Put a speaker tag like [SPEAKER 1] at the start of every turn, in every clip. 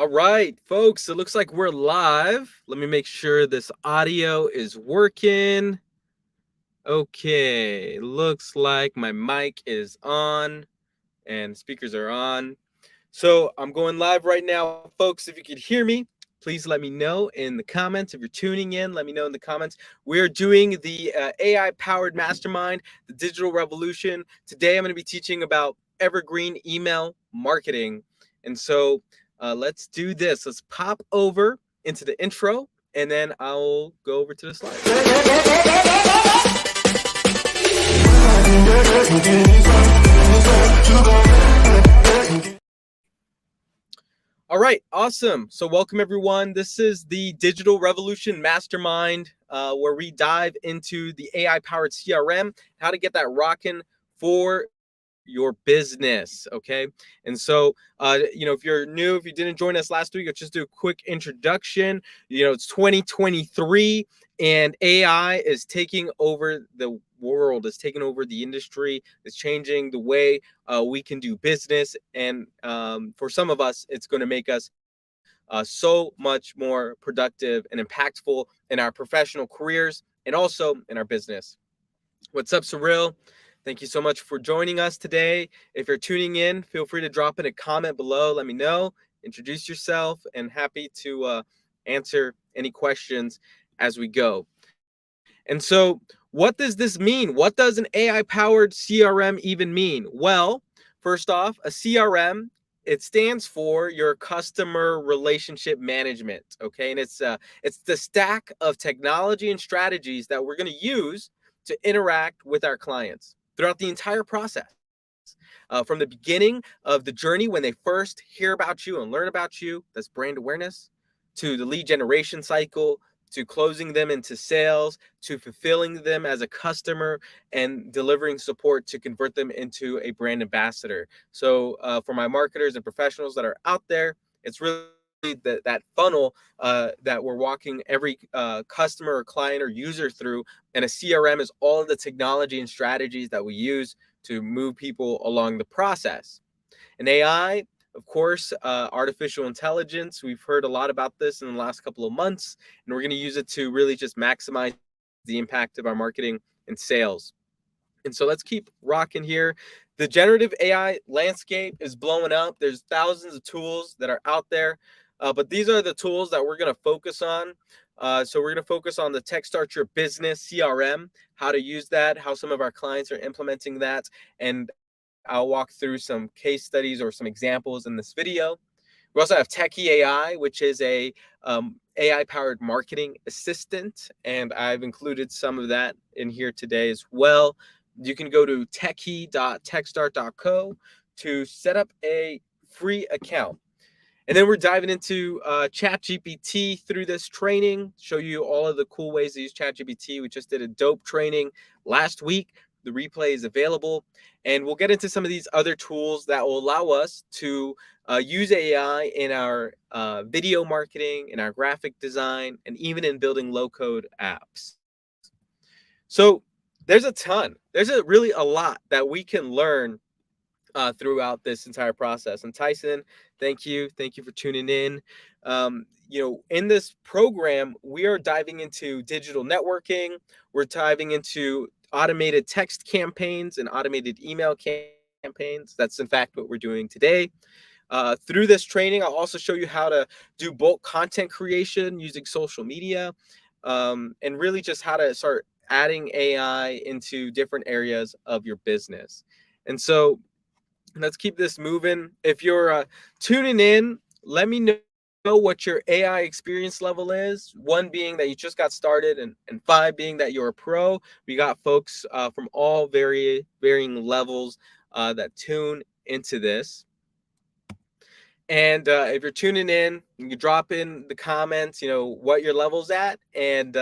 [SPEAKER 1] All right, folks, it looks like we're live. Let me make sure this audio is working. Okay, looks like my mic is on and speakers are on. So I'm going live right now, folks. If you could hear me, please let me know in the comments. If you're tuning in, let me know in the comments. We're doing the AI-powered Mastermind, the digital revolution. Today, I'm going to be teaching about Evergreen email marketing. And so let's do this. Let's pop over into the intro, and then I'll go over to the slides. All right, awesome. So welcome everyone. This is the Digital Revolution Mastermind, where we dive into the AI-powered CRM, how to get that rocking for your business. Okay, and so if you're new, if you didn't join us last week, I'll just do a quick introduction. It's 2023, and AI is taking over the world, is taking over the industry, is changing the way we can do business, and for some of us, it's going to make us so much more productive and impactful in our professional careers and also in our business. What's up, Surreal? Thank you so much for joining us today. If you're tuning in, feel free to drop in a comment below. Let me know, introduce yourself, and happy to answer any questions as we go. And so, what does this mean? What does an AI-powered CRM even mean? Well, first off, a CRM, it stands for your customer relationship management, okay? And it's the stack of technology and strategies that we're going to use to interact with our clients throughout the entire process. From the beginning of the journey, when they first hear about you and learn about you, that's brand awareness, to the lead generation cycle, to closing them into sales, to fulfilling them as a customer, and delivering support to convert them into a brand ambassador. So for my marketers and professionals that are out there, it's really that funnel that we're walking every customer or client or user through. And a CRM is all of the technology and strategies that we use to move people along the process. And AI, of course, artificial intelligence. We've heard a lot about this in the last couple of months, and we're going to use it to really just maximize the impact of our marketing and sales. And so let's keep rocking here. The generative AI landscape is blowing up. There's thousands of tools that are out there, but these are the tools that we're going to focus on. So we're going to focus on the TechStart Your Business CRM, how to use that, how some of our clients are implementing that, and I'll walk through some case studies or some examples in this video. We also have Techie AI, which is a AI-powered marketing assistant, and I've included some of that in here today as well. You can go to techie.techstart.co to set up a free account. And then we're diving into ChatGPT through this training, show you all of the cool ways to use ChatGPT. We just did a dope training last week. The replay is available. And we'll get into some of these other tools that will allow us to use AI in our video marketing, in our graphic design, and even in building low-code apps. So there's a ton. There's really a lot that we can learn throughout this entire process. And Tyson, thank you for tuning in. In this program, we are diving into digital networking. We're diving into automated text campaigns and automated email campaigns. That's in fact what we're doing today. Through this training, I'll also show you how to do bulk content creation using social media, and really just how to start adding AI into different areas of your business. And so let's keep this moving. If you're tuning in, let me know what your AI experience level is. 1 being that you just got started, and 5 being that you're a pro. We got folks from all varying levels that tune into this. And if you're tuning in, you can drop in the comments, what your level's at, and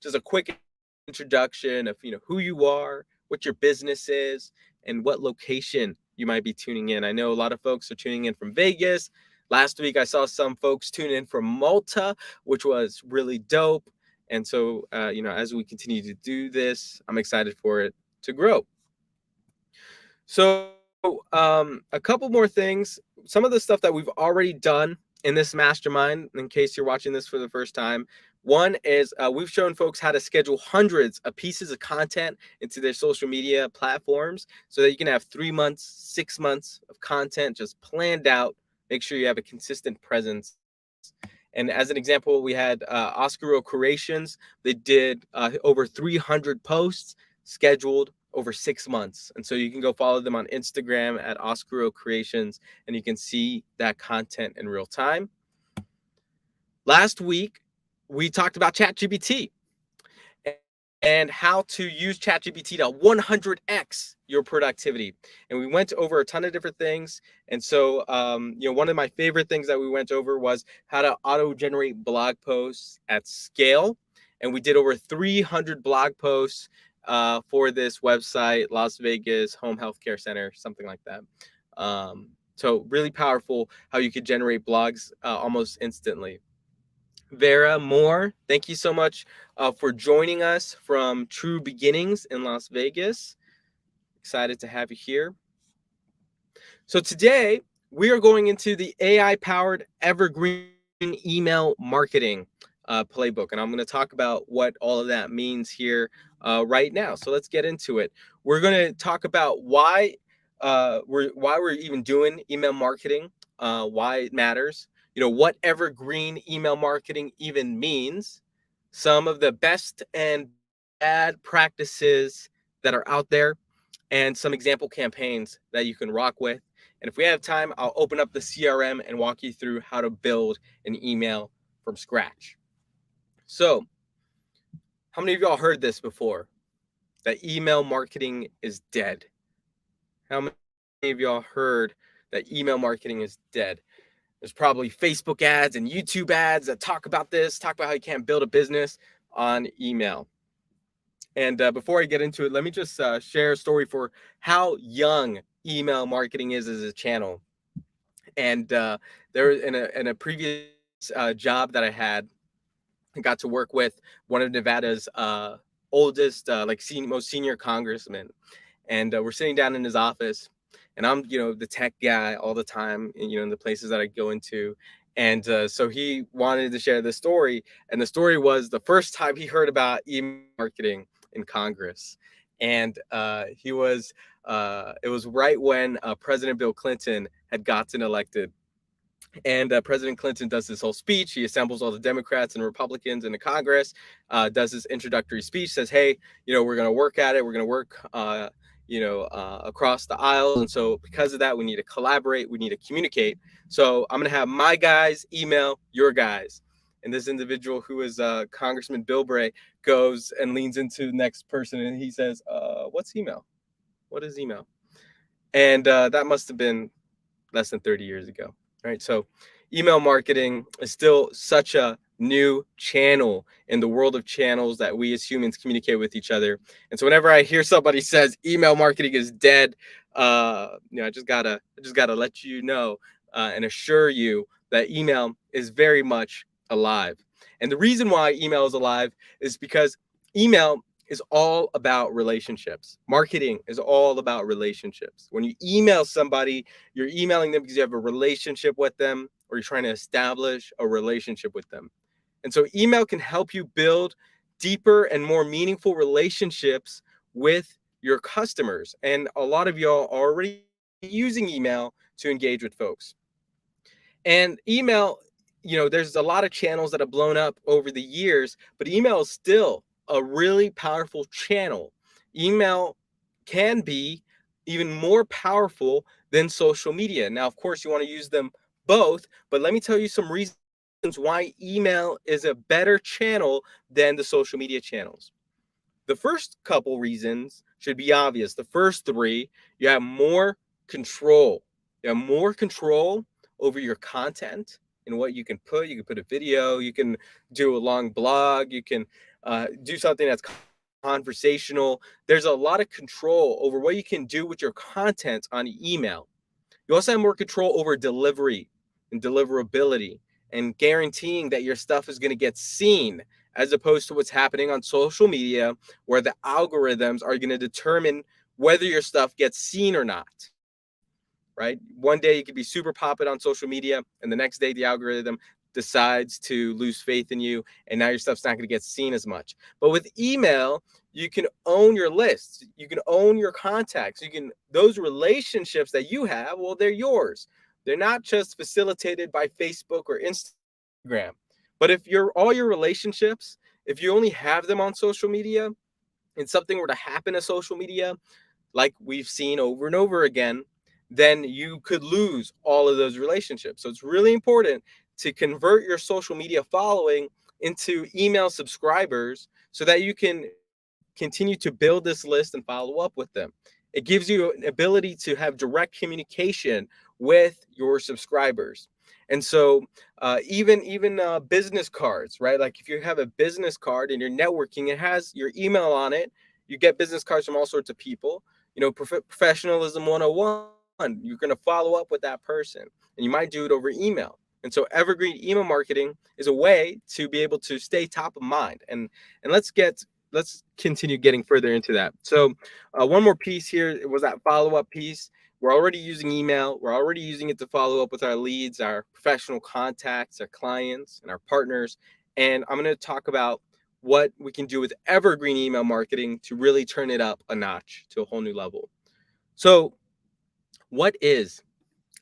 [SPEAKER 1] just a quick introduction of, who you are, what your business is, and what location you might be tuning in. I know a lot of folks are tuning in from Vegas. Last week, I saw some folks tune in from Malta, which was really dope. And so, as we continue to do this, I'm excited for it to grow. So a couple more things. Some of the stuff that we've already done in this mastermind, in case you're watching this for the first time. One is we've shown folks how to schedule hundreds of pieces of content into their social media platforms so that you can have 3 months, 6 months of content just planned out. Make sure you have a consistent presence. And as an example, we had Oscar Creations. They did over 300 posts scheduled over 6 months. And so you can go follow them on Instagram at Oscar Creations, and you can see that content in real time. Last week, we talked about ChatGPT and how to use ChatGPT to 100x your productivity. And we went over a ton of different things. And so, one of my favorite things that we went over was how to auto-generate blog posts at scale. And we did over 300 blog posts for this website, Las Vegas Home Healthcare Center, something like that. So really powerful how you could generate blogs almost instantly. Vera Moore, thank you so much for joining us from True Beginnings in Las Vegas. Excited to have you here. So today we are going into the AI-powered Evergreen email marketing playbook, and I'm going to talk about what all of that means here right now. So let's get into it. We're going to talk about why we're even doing email marketing, why it matters. What evergreen email marketing even means, some of the best and bad practices that are out there, and some example campaigns that you can rock with. And if we have time, I'll open up the CRM and walk you through how to build an email from scratch. So, how many of y'all heard this before? That email marketing is dead. How many of y'all heard that email marketing is dead? There's probably Facebook ads and YouTube ads that talk about this, talk about how you can't build a business on email. And before I get into it, let me just share a story for how young email marketing is as a channel. And there in a previous job that I had, I got to work with one of Nevada's oldest, most senior congressmen. And we're sitting down in his office, and I'm, the tech guy all the time, in the places that I go into. And so he wanted to share this story. And the story was the first time he heard about email marketing in Congress. And it was right when President Bill Clinton had gotten elected. And President Clinton does this whole speech. He assembles all the Democrats and Republicans in the Congress, does this introductory speech, says, hey, we're going to work at it. We're going to work, across the aisle. And so because of that, we need to collaborate. We need to communicate. So I'm going to have my guys email your guys. And this individual, who is Congressman Bilbray, goes and leans into the next person. And he says, what's email? What is email? And that must have been less than 30 years ago. Right. So email marketing is still such a new channel in the world of channels that we as humans communicate with each other. And so whenever I hear somebody says email marketing is dead, I just gotta let you know and assure you that email is very much alive. And the reason why email is alive is because email is all about relationships. Marketing is all about relationships. When you email somebody, you're emailing them because you have a relationship with them, or you're trying to establish a relationship with them. And so email can help you build deeper and more meaningful relationships with your customers. And a lot of y'all are already using email to engage with folks. And email, there's a lot of channels that have blown up over the years, but email is still a really powerful channel. Email can be even more powerful than social media. Now, of course, you want to use them both, but let me tell you some reasons why email is a better channel than the social media channels. The first couple reasons should be obvious. The first three, you have more control. You have more control over your content and what you can put. You can put a video, you can do a long blog, you can do something that's conversational. There's a lot of control over what you can do with your content on email. You also have more control over delivery and deliverability and guaranteeing that your stuff is going to get seen, as opposed to what's happening on social media, where the algorithms are going to determine whether your stuff gets seen or not. right? One day you could be super popular on social media, and the next day the algorithm decides to lose faith in you, and now your stuff's not going to get seen as much. But with email, you can own your lists, you can own your contacts, you can, those relationships that you have, well, they're yours. They're not just facilitated by Facebook or Instagram. But if you're all your relationships, if you only have them on social media, and something were to happen to social media, like we've seen over and over again, then you could lose all of those relationships. So it's really important to convert your social media following into email subscribers so that you can continue to build this list and follow up with them. It gives you an ability to have direct communication with your subscribers. And so even business cards, right? Like if you have a business card and you're networking, it has your email on it. You get business cards from all sorts of people. You know, professionalism 101. You're going to follow up with that person, and you might do it over email. And so evergreen email marketing is a way to be able to stay top of mind. And let's continue getting further into that. So one more piece here was that follow-up piece. We're already using email. We're already using it to follow up with our leads, our professional contacts, our clients, and our partners. And I'm going to talk about what we can do with evergreen email marketing to really turn it up a notch to a whole new level. So what is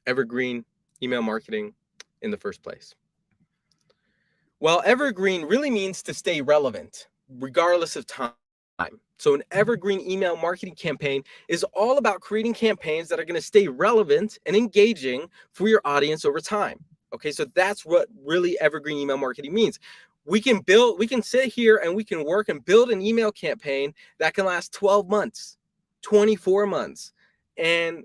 [SPEAKER 1] evergreen email marketing in the first place? Well, evergreen really means to stay relevant regardless of time. So an evergreen email marketing campaign is all about creating campaigns that are going to stay relevant and engaging for your audience over time. Okay, so that's what really evergreen email marketing means. We can sit here and we can work and build an email campaign that can last 12 months, 24 months, and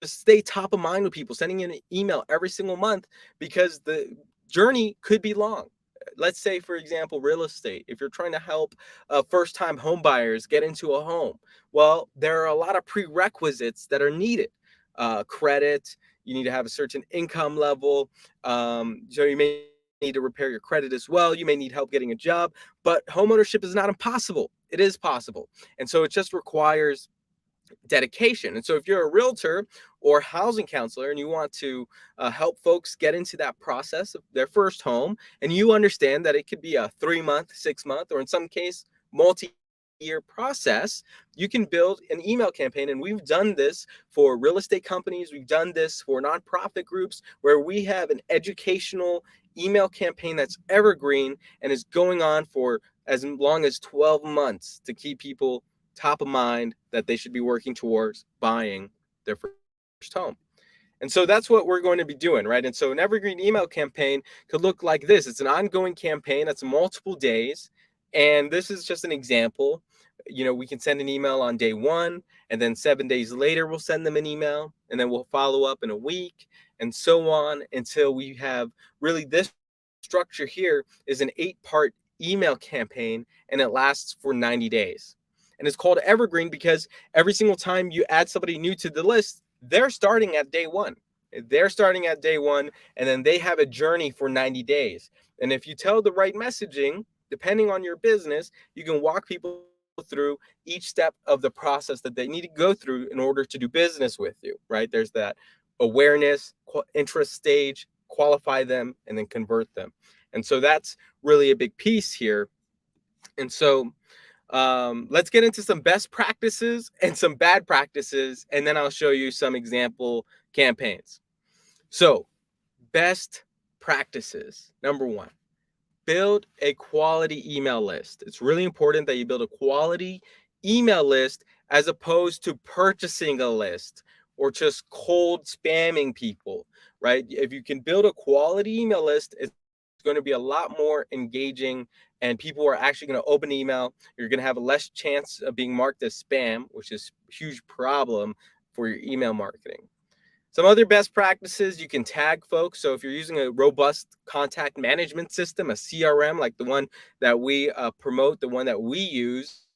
[SPEAKER 1] just stay top of mind with people, sending in an email every single month, because the journey could be long. Let's say, for example, real estate. If you're trying to help first-time home buyers get into a home, well, there are a lot of prerequisites that are needed. Credit, you need to have a certain income level. So you may need to repair your credit as well. You may need help getting a job, but homeownership is not impossible. It is possible. And so it just requires dedication. And so if you're a realtor or housing counselor and you want to help folks get into that process of their first home, and you understand that it could be a 3-month, 6-month, or in some case multi-year process, you can build an email campaign. And we've done this for real estate companies, we've done this for nonprofit groups, where we have an educational email campaign that's evergreen and is going on for as long as 12 months to keep people top of mind that they should be working towards buying their first home. And so that's what we're going to be doing, right? And so an evergreen email campaign could look like this. It's an ongoing campaign that's multiple days. And this is just an example. You know, we can send an email on day 1, and then 7 days later, we'll send them an email, and then we'll follow up in a week, and so on until we have really this structure here is an 8-part email campaign, and it lasts for 90 days. And it's called evergreen because every single time you add somebody new to the list, they're starting at day 1. They're starting at day 1, and then they have a journey for 90 days. And if you tell the right messaging, depending on your business, you can walk people through each step of the process that they need to go through in order to do business with you, right? There's that awareness, interest stage, qualify them, and then convert them. And so that's really a big piece here. And so let's get into some best practices and some bad practices, and then I'll show you some example campaigns. So best practices. Number 1, build a quality email list. It's really important that you build a quality email list as opposed to purchasing a list or just cold spamming people, right? If you can build a quality email list, it's going to be a lot more engaging, and people are actually going to open email. You're going to have a less chance of being marked as spam, which is a huge problem for your email marketing. Some other best practices, you can tag folks. So if you're using a robust contact management system, a CRM, like the one that we promote, the one that we use,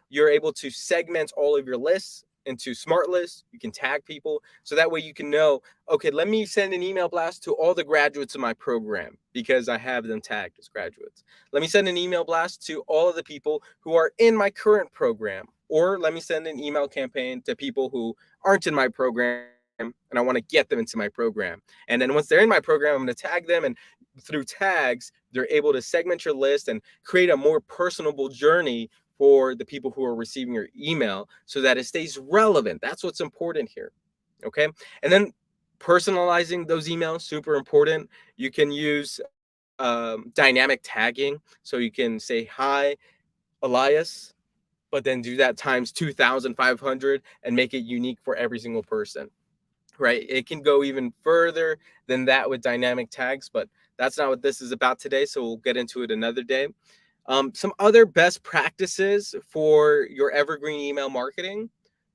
[SPEAKER 1] you're able to segment all of your lists into smart lists. You can tag people. So that way you can know, okay, let me send an email blast to all the graduates of my program because I have them tagged as graduates. Let me send an email blast to all of the people who are in my current program. Or let me send an email campaign to people who aren't in my program and I want to get them into my program. And then once they're in my program, I'm going to tag them, and through tags, they're able to segment your list and create a more personable journey for the people who are receiving your email so that it stays relevant. That's what's important here. Okay. And then personalizing those emails, super important. You can use dynamic tagging. So you can say, hi, Elias, but then do that times 2,500 and make it unique for every single person, right? It can go even further than that with dynamic tags, but that's not what this is about today. So we'll get into it another day. Some other best practices for your evergreen email marketing.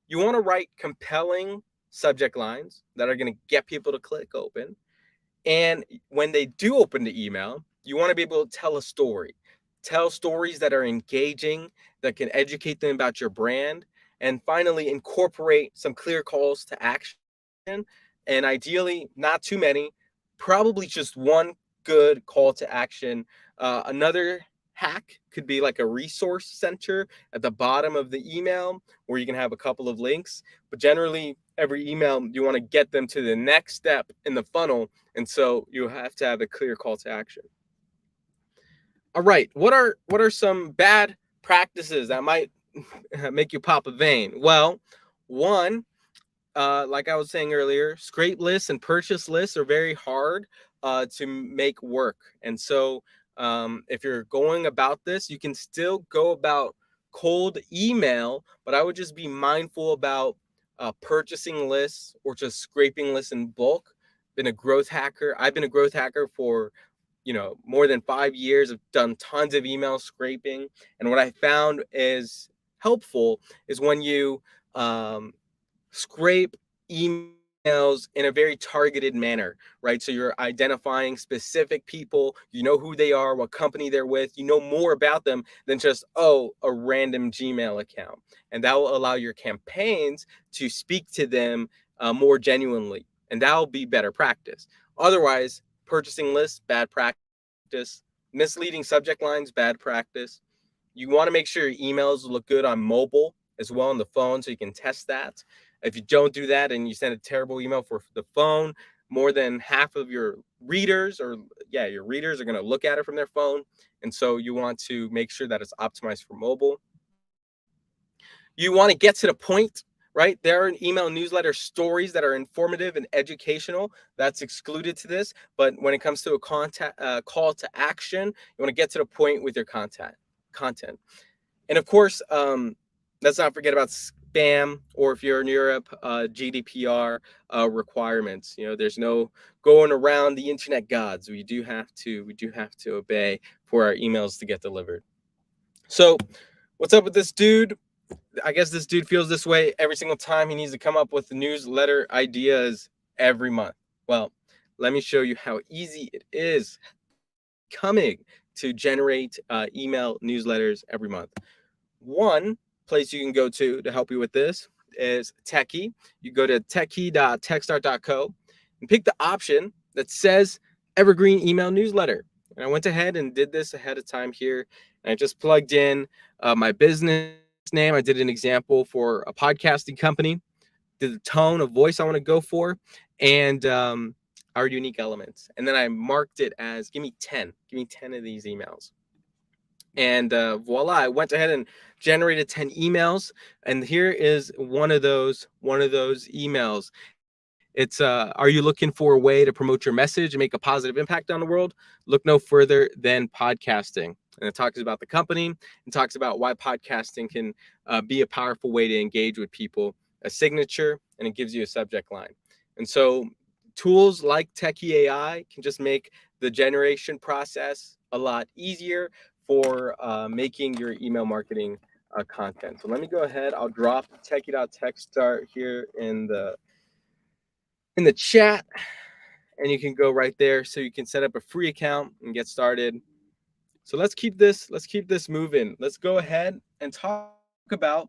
[SPEAKER 1] You want to write compelling subject lines that are going to get people to click open. And when they do open the email, you want to be able to tell a story. Tell stories that are engaging, that can educate them about your brand. And finally, incorporate some clear calls to action. And ideally, not too many, probably just one good call to action. Another hack could be like a resource center at the bottom of the email where you can have a couple of links. But generally, every email, you want to get them to the next step in the funnel. And so you have to have a clear call to action. All right. What are some bad practices that might make you pop a vein? Well, one, like I was saying earlier, scrape lists and purchase lists are very hard to make work. And so if you're going about this, you can still go about cold email, but I would just be mindful about purchasing lists or just scraping lists in bulk. Been a growth hacker. I've been a growth hacker for more than 5 years. I've done tons of email scraping, and what I found is helpful is when you scrape emails in a very targeted manner, right? So you're identifying specific people, you know who they are, what company they're with, you know more about them than just, oh, a random Gmail account. And that will allow your campaigns to speak to them more genuinely. And that'll be better practice. Otherwise, purchasing lists, bad practice. Misleading subject lines, bad practice. You want to make sure your emails look good on mobile as well on the phone so you can test that. If you don't do that and you send a terrible email for the phone, more than half of your readers your readers are going to look at it from their phone. And so you want to make sure that it's optimized for mobile. You want to get to the point, right? There are email newsletter stories that are informative and educational. That's excluded to this. But when it comes to a call to action, you want to get to the point with your content. And of course, let's not forget about spam, or if you're in Europe, GDPR requirements. There's no going around the internet gods. We do have to obey for our emails to get delivered. So, what's up with this dude? I guess this dude feels this way every single time he needs to come up with newsletter ideas every month. Well, let me show you how easy it is coming to generate email newsletters every month. One place you can go to help you with this is Techie. You go to techie.techstart.co and pick the option that says Evergreen email newsletter. And I went ahead and did this ahead of time here. And I just plugged in my business name. I did an example for a podcasting company, did the tone of voice I want to go for, and our unique elements. And then I marked it as give me 10 of these emails. And voila, I went ahead and generated 10 emails. And here is one of those emails. It's are you looking for a way to promote your message and make a positive impact on the world? Look no further than podcasting. And it talks about the company and talks about why podcasting can be a powerful way to engage with people, a signature, and it gives you a subject line. And so tools like Techie AI can just make the generation process a lot easier for making your email marketing content. So let me go ahead. I'll drop techie.techstart here in the chat, and you can go right there so you can set up a free account and get started. So let's keep this moving. Let's go ahead and talk about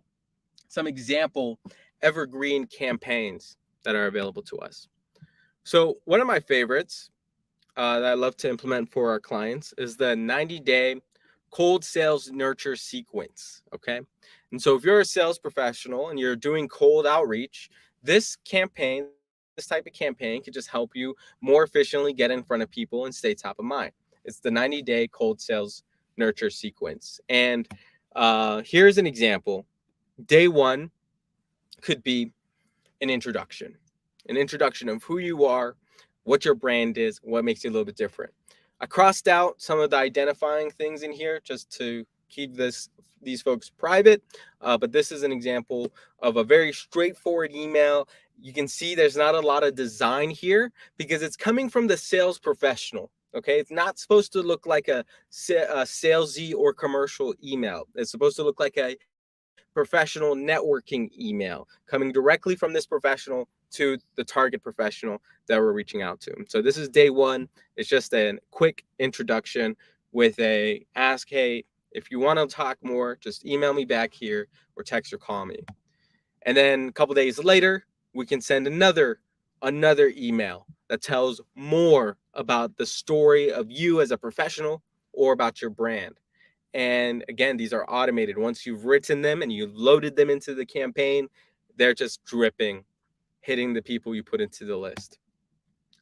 [SPEAKER 1] some example evergreen campaigns that are available to us. So one of my favorites that I love to implement for our clients is the 90-day cold sales nurture sequence. Okay. And so if you're a sales professional and you're doing cold outreach, this campaign, this type of campaign could just help you more efficiently get in front of people and stay top of mind. It's the 90-day cold sales nurture sequence. And here's an example. Day one could be an introduction of who you are, what your brand is, what makes you a little bit different. I crossed out some of the identifying things in here just to keep these folks private, but this is an example of a very straightforward email. You can see there's not a lot of design here because it's coming from the sales professional. Okay, it's not supposed to look like a salesy or commercial email. It's supposed to look like a professional networking email coming directly from this professional to the target professional that we're reaching out to. So this is day one. It's just a quick introduction with a ask, hey, if you want to talk more, just email me back here or text or call me. And then a couple days later, we can send another email that tells more about the story of you as a professional or about your brand. And again, these are automated. Once you've written them and you've loaded them into the campaign, they're just dripping, hitting the people you put into the list.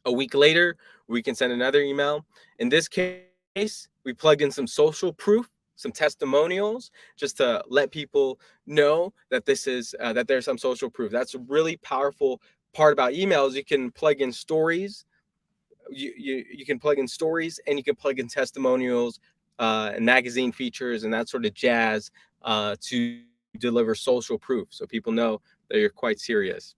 [SPEAKER 1] A week later, we can send another email. In this case, we plugged in some social proof, some testimonials, just to let people know that this is that there's some social proof. That's a really powerful part about emails. You can plug in stories. You can plug in stories and you can plug in testimonials and magazine features and that sort of jazz to deliver social proof so people know that you're quite serious.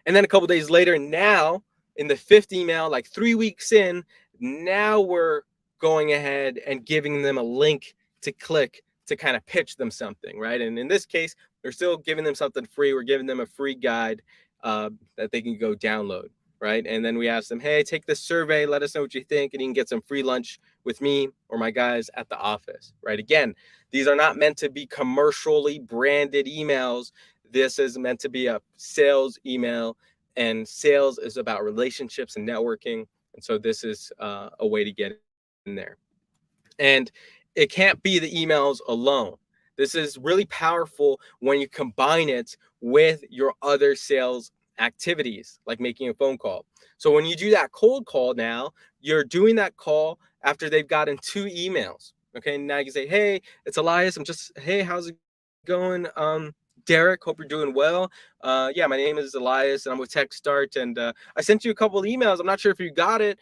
[SPEAKER 1] And then a couple days later, now in the fifth email, like 3 weeks in, now we're going ahead and giving them a link to click to kind of pitch them something, right? And in this case, we're still giving them something free. We're giving them a free guide that they can go download, right? And then we ask them, hey, take this survey, let us know what you think, and you can get some free lunch with me or my guys at the office, right? Again, these are not meant to be commercially branded emails. This is meant to be a sales email, and sales is about relationships and networking. And so this is a way to get in there. And it can't be the emails alone. This is really powerful when you combine it with your other sales activities, like making a phone call. So when you do that cold call now, you're doing that call after they've gotten 2 emails. Okay, now you can say, hey, it's Elias. Hey, how's it going? Derek, hope you're doing well. Yeah, my name is Elias and I'm with TechStart. And I sent you a couple of emails. I'm not sure if you got it.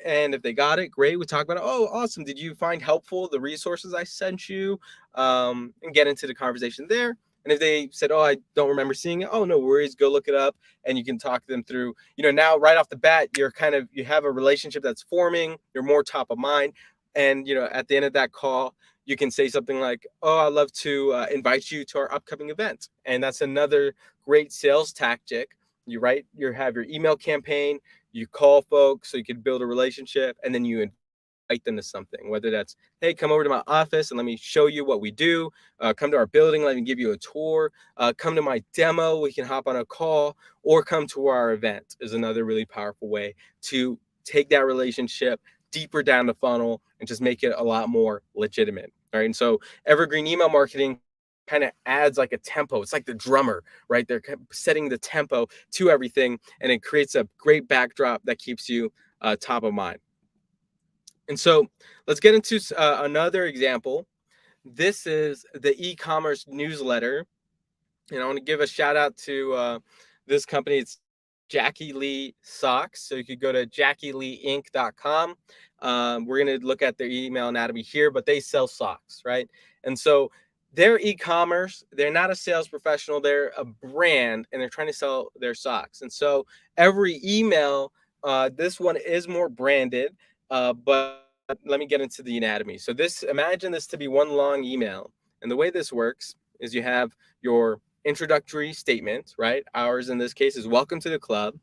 [SPEAKER 1] And if they got it, great. We talk about it. Oh, awesome. Did you find helpful the resources I sent you? And get into the conversation there. And if they said, oh, I don't remember seeing it, oh, no worries. Go look it up and you can talk them through. Now right off the bat, you have a relationship that's forming. You're more top of mind. And, at the end of that call, you can say something like, oh, I'd love to invite you to our upcoming event. And that's another great sales tactic. You have your email campaign, you call folks so you can build a relationship, and then you invite them to something, whether that's, hey, come over to my office and let me show you what we do. Come to our building, let me give you a tour. Come to my demo, we can hop on a call, or come to our event is another really powerful way to take that relationship deeper down the funnel and just make it a lot more legitimate. All right. And so evergreen email marketing kind of adds like a tempo. It's like the drummer, right? They're setting the tempo to everything, and it creates a great backdrop that keeps you top of mind. And so let's get into another example. This is the e-commerce newsletter. And I want to give a shout out to this company. It's Jackie Lee Socks. So you could go to jackieleeinc.com. We're going to look at their email anatomy here, but they sell socks, right? And so they're e-commerce. They're not a sales professional. They're a brand, and they're trying to sell their socks. And so every email, this one is more branded, but let me get into the anatomy. So imagine this to be one long email. And the way this works is you have your introductory statement, right? Ours in this case is welcome to the club.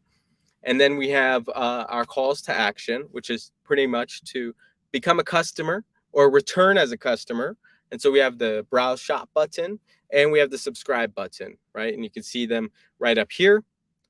[SPEAKER 1] And then we have our calls to action, which is pretty much to become a customer or return as a customer. And so we have the browse shop button and we have the subscribe button, right? And you can see them right up here,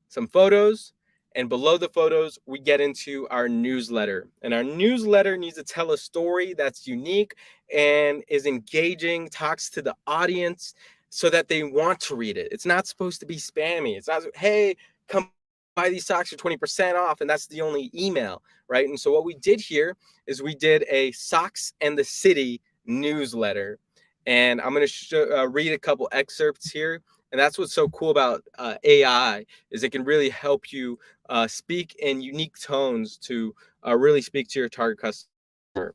[SPEAKER 1] some photos. And below the photos, we get into our newsletter. And our newsletter needs to tell a story that's unique and is engaging, talks to the audience so that they want to read it. It's not supposed to be spammy. It's not, hey, come buy these socks for 20% off, and that's the only email, right? And so what we did here is we did a Socks and the City newsletter, and I'm going to read a couple excerpts here. And that's what's so cool about AI is it can really help you speak in unique tones to really speak to your target customer.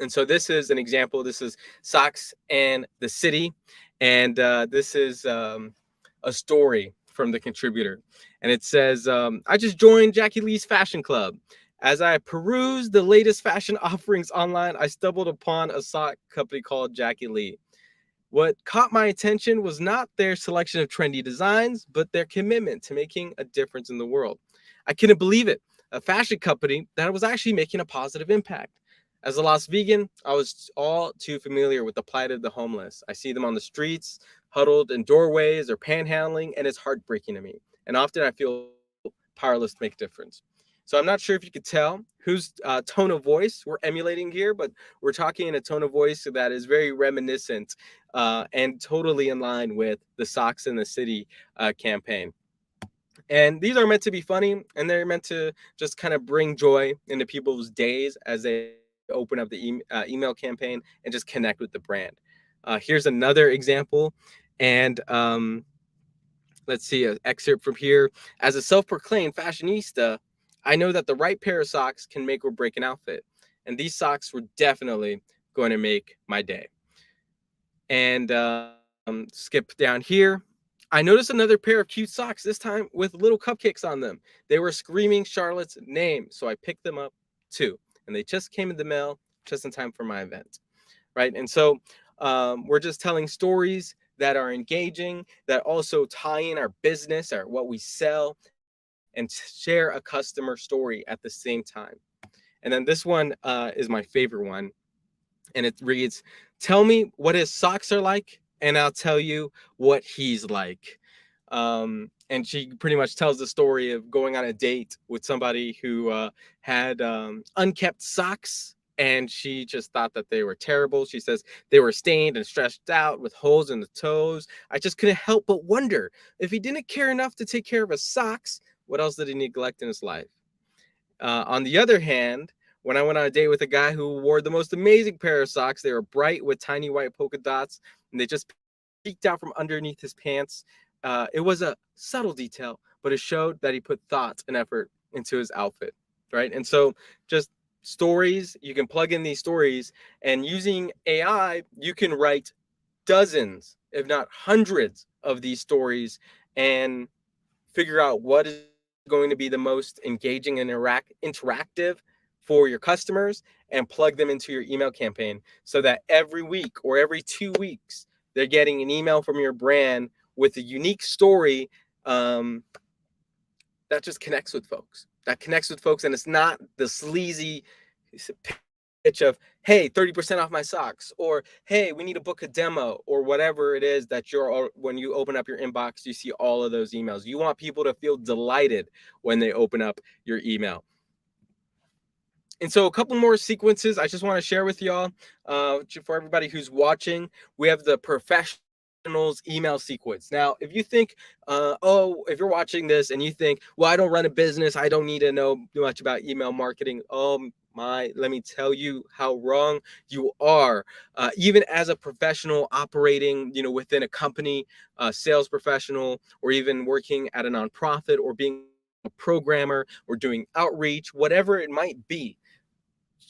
[SPEAKER 1] And so this is an example. This is Socks and the City, and this is a story from the contributor. And it says, I just joined Jackie Lee's Fashion Club. As I perused the latest fashion offerings online, I stumbled upon a sock company called Jackie Lee. What caught my attention was not their selection of trendy designs, but their commitment to making a difference in the world. I couldn't believe it. A fashion company that was actually making a positive impact. As a Las Vegan, I was all too familiar with the plight of the homeless. I see them on the streets, huddled in doorways or panhandling, and it's heartbreaking to me. And often I feel powerless to make a difference. So I'm not sure if you could tell whose tone of voice we're emulating here, but we're talking in a tone of voice that is very reminiscent and totally in line with the Socks in the City campaign. And these are meant to be funny, and they're meant to just kind of bring joy into people's days as they open up the email campaign and just connect with the brand. Here's another example. And let's see an excerpt from here. As a self-proclaimed fashionista, I know that the right pair of socks can make or break an outfit. And these socks were definitely going to make my day. And skip down here. I noticed another pair of cute socks, this time with little cupcakes on them. They were screaming Charlotte's name, so I picked them up too. And they just came in the mail just in time for my event, right? And so we're just telling stories that are engaging, that also tie in our business, or what we sell, and share a customer story at the same time. And then this one is my favorite one. And it reads, tell me what his socks are like, and I'll tell you what he's like. And she pretty much tells the story of going on a date with somebody who had unkept socks, and she just thought that they were terrible. She says they were stained and stretched out with holes in the toes. I just couldn't help but wonder, if he didn't care enough to take care of his socks, what else did he neglect in his life? On the other hand, when I went on a date with a guy who wore the most amazing pair of socks, they were bright with tiny white polka dots, and they just peeked out from underneath his pants. It was a subtle detail, but it showed that he put thought and effort into his outfit, right? And so just stories, you can plug in these stories, and using AI, you can write dozens, if not hundreds of these stories, and figure out what is going to be the most engaging and interactive for your customers, and plug them into your email campaign so that every week or every 2 weeks, they're getting an email from your brand with a unique story that just connects with folks. And it's not the sleazy pitch of, hey, 30% off my socks, or hey, we need to book a demo, or whatever it is that when you open up your inbox, you see all of those emails. You want people to feel delighted when they open up your email. And so a couple more sequences I just want to share with y'all. For everybody who's watching, we have the professionals email sequence. Now, if you think, if you're watching this and you think, well, I don't run a business, I don't need to know much about email marketing. Let me tell you how wrong you are. Even as a professional operating, within a company, a sales professional, or even working at a nonprofit, or being a programmer, or doing outreach, whatever it might be,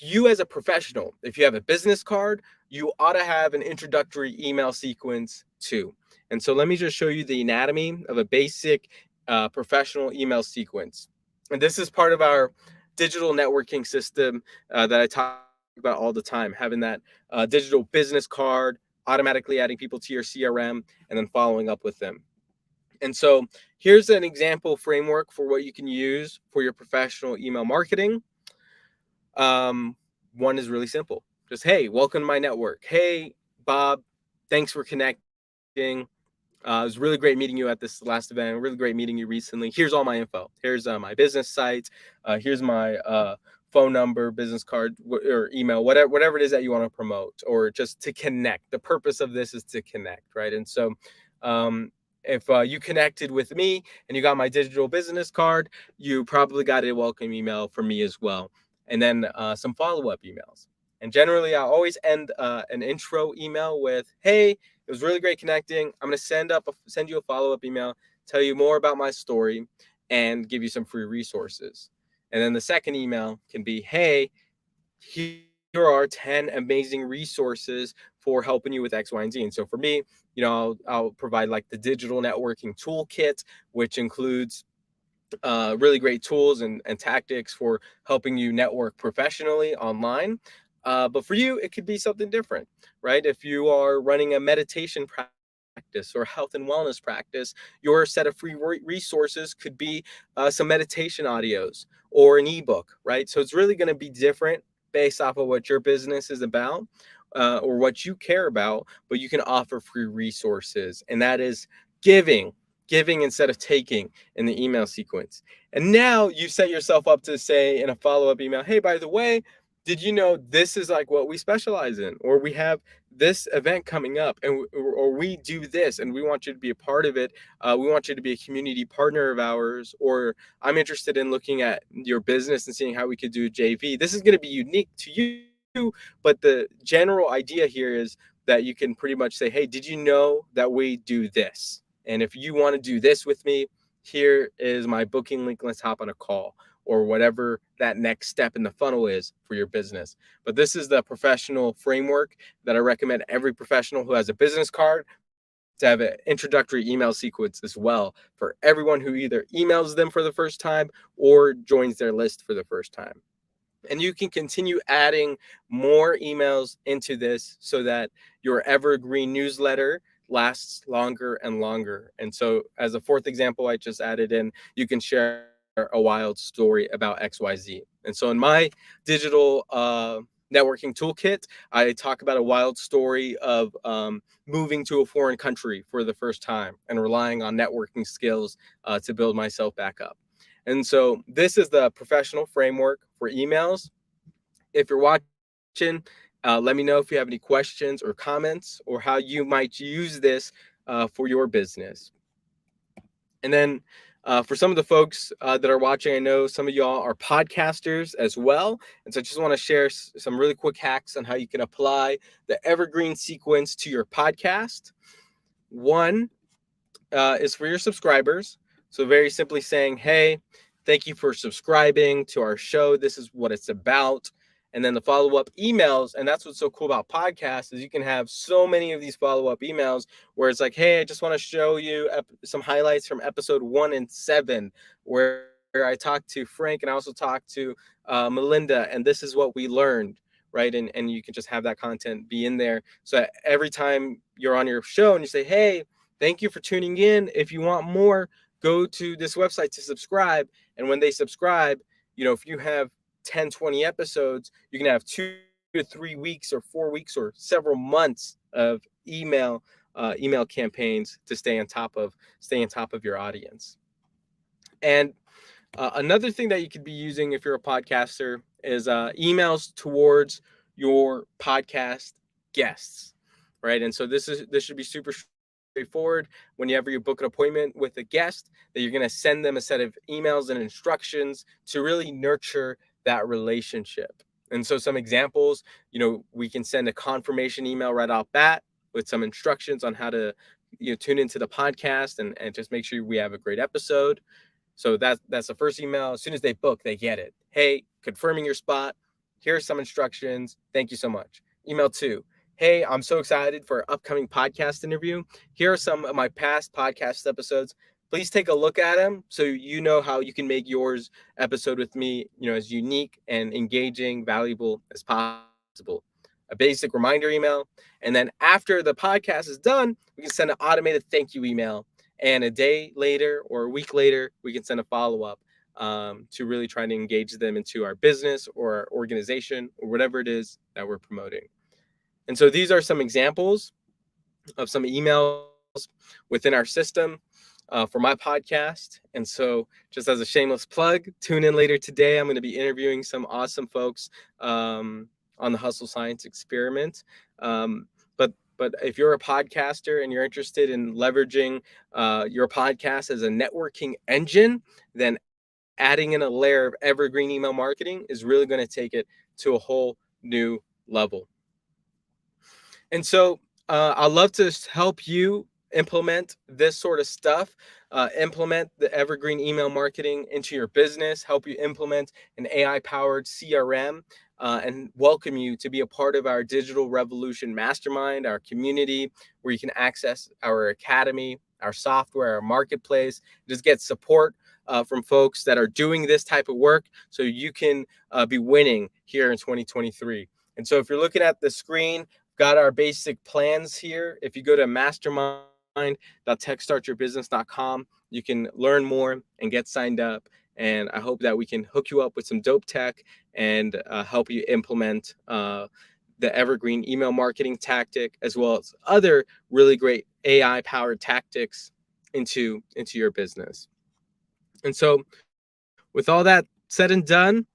[SPEAKER 1] you as a professional, if you have a business card, you ought to have an introductory email sequence too. And so let me just show you the anatomy of a basic professional email sequence. And this is part of our digital networking system that I talk about all the time, having that digital business card, automatically adding people to your CRM, and then following up with them. And so here's an example framework for what you can use for your professional email marketing. One is really simple. Just, hey, welcome to my network. Hey, Bob, thanks for connecting. It was really great meeting you at this last event. Really great meeting you recently. Here's all my info. Here's my business site. Here's my phone number, business card, or email, whatever it is that you want to promote, or just to connect. The purpose of this is to connect, right? And so if you connected with me and you got my digital business card, you probably got a welcome email from me as well. And then some follow-up emails. And generally, I always end an intro email with, "Hey, it was really great connecting. I'm going to send you a follow-up email, tell you more about my story, and give you some free resources." And then the second email can be, "Hey, here are 10 amazing resources for helping you with X, Y, and Z." And so for me, I'll provide like the digital networking toolkit, which includes really great tools and tactics for helping you network professionally online. But for you, it could be something different, right? If you are running a meditation practice or health and wellness practice, your set of free resources could be some meditation audios or an ebook, right? So it's really going to be different based off of what your business is about. Or what you care about, but you can offer free resources, and that is giving instead of taking in the email sequence. And now you set yourself up to say in a follow-up email, "Hey, by the way, did you know this is like what we specialize in, or we have this event coming up, and or we do this, and we want you to be a part of it. We want you to be a community partner of ours, or I'm interested in looking at your business and seeing how we could do a JV. This is going to be unique to you, but the general idea here is that you can pretty much say, hey, did you know that we do this? And if you want to do this with me, here is my booking link. Let's hop on a call," or whatever that next step in the funnel is for your business. But this is the professional framework that I recommend every professional who has a business card to have an introductory email sequence as well for everyone who either emails them for the first time or joins their list for the first time. And you can continue adding more emails into this so that your evergreen newsletter lasts longer and longer. And so, as a fourth example, I just added in, you can share a wild story about XYZ. And so, in my digital networking toolkit, I talk about a wild story of moving to a foreign country for the first time and relying on networking skills to build myself back up. And so this is the professional framework for emails. If you're watching, let me know if you have any questions or comments or how you might use this for your business. And then for some of the folks that are watching, I know some of y'all are podcasters as well. And so I just want to share some really quick hacks on how you can apply the evergreen sequence to your podcast. One is for your subscribers. So very simply saying, hey, thank you for subscribing to our show. This is what it's about. And then the follow-up emails. And that's what's so cool about podcasts is you can have so many of these follow-up emails where it's like, hey, I just want to show you some highlights from episode 1 and 7, where I talked to Frank and I also talked to Melinda. And this is what we learned, right? And you can just have that content be in there. So every time you're on your show and you say, hey, thank you for tuning in. If you want more, go to this website to subscribe. And when they subscribe, if you have 10, 20 episodes, you can have 2 to 3 weeks or 4 weeks or several months of email campaigns to stay on top of your audience. And another thing that you could be using if you're a podcaster is emails towards your podcast guests, right? And so this should be super straightforward. Whenever you book an appointment with a guest, that you're going to send them a set of emails and instructions to really nurture that relationship. And so some examples, we can send a confirmation email right off bat with some instructions on how to tune into the podcast and just make sure we have a great episode. So that's the first email. As soon as they book, they get it. Hey, confirming your spot. Here's some instructions. Thank you so much. Email 2. Hey, I'm so excited for our upcoming podcast interview. Here are some of my past podcast episodes. Please take a look at them so you know how you can make yours episode with me, as unique and engaging, valuable as possible. A basic reminder email. And then after the podcast is done, we can send an automated thank you email. And a day later or a week later, we can send a follow-up to really try to engage them into our business or our organization or whatever it is that we're promoting. And so these are some examples of some emails within our system for my podcast. And so just as a shameless plug, tune in later today. I'm going to be interviewing some awesome folks on the Hustle Science Experiment. But But if you're a podcaster and you're interested in leveraging your podcast as a networking engine, then adding in a layer of evergreen email marketing is really going to take it to a whole new level. And so I'd love to help you implement this sort of stuff, implement the evergreen email marketing into your business, help you implement an AI-powered CRM, and welcome you to be a part of our Digital Revolution Mastermind, our community, where you can access our academy, our software, our marketplace, just get support from folks that are doing this type of work so you can be winning here in 2023. And so if you're looking at the screen, got our basic plans here. If you go to mastermind.techstartyourbusiness.com, you can learn more and get signed up. And I hope that we can hook you up with some dope tech and help you implement the evergreen email marketing tactic, as well as other really great AI powered tactics into your business. And so with all that said and done,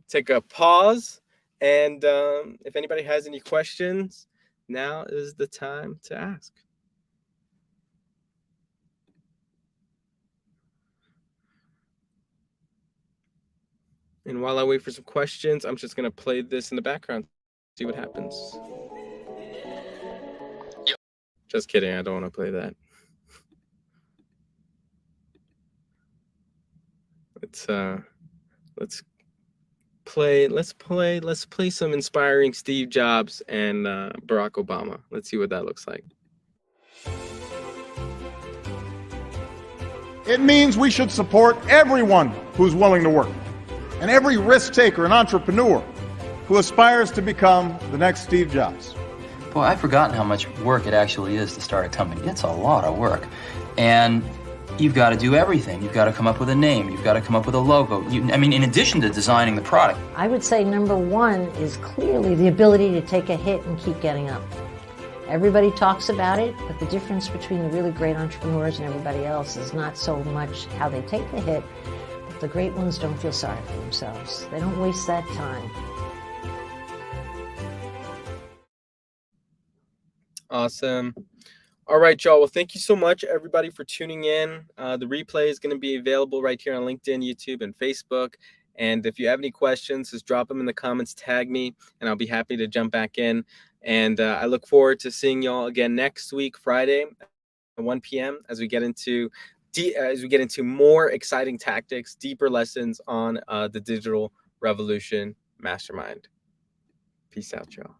[SPEAKER 1] take a pause. And if anybody has any questions, now is the time to ask. And while I wait for some questions, I'm just going to play this in the background, see what happens. Yep. Just kidding. I don't want to play that. Let's play some inspiring Steve Jobs and Barack Obama. Let's see what that looks like.
[SPEAKER 2] It means we should support everyone who's willing to work and every risk taker and entrepreneur who aspires to become the next Steve Jobs.
[SPEAKER 3] Boy, I've forgotten how much work it actually is to start a company. It's a lot of work. And you've got to do everything. You've got to come up with a name. You've got to come up with a logo. In addition to designing the product.
[SPEAKER 4] I would say number one is clearly the ability to take a hit and keep getting up. Everybody talks about it, but the difference between the really great entrepreneurs and everybody else is not so much how they take the hit, but the great ones don't feel sorry for themselves. They don't waste that time.
[SPEAKER 1] Awesome. All right, y'all. Well, thank you so much, everybody, for tuning in. The replay is going to be available right here on LinkedIn, YouTube, and Facebook. And if you have any questions, just drop them in the comments, tag me, and I'll be happy to jump back in. And I look forward to seeing y'all again next week, Friday at 1 p.m. as we get into more exciting tactics, deeper lessons on the Digital Revolution Mastermind. Peace out, y'all.